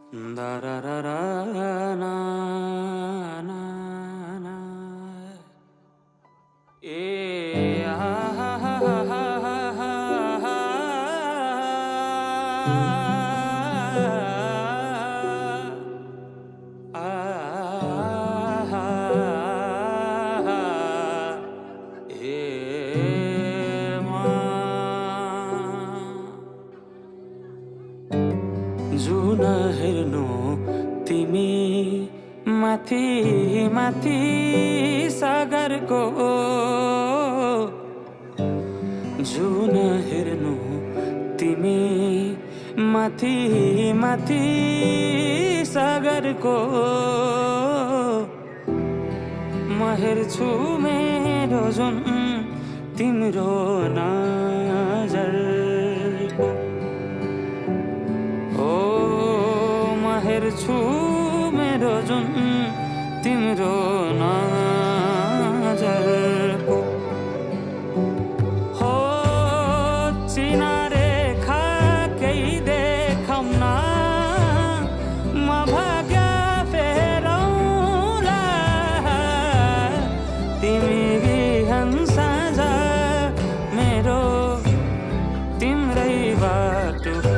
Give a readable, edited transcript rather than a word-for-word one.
Da ra ra ra na na na ha ha ha ha ha ha जुन हेर्नु तिमी माथि माथि सागरको जुन हेर्नु तिमी माथि माथि सागरको म हेर्छु मेरो जुन तिम्रो नजरको हेर्छु मेरो जुन तिम्रो नजरको हो चिना रेखा केही देखाउन म भाग्य फेरौँला तिमी बिहान साँझ मेरो तिम्रै बाटो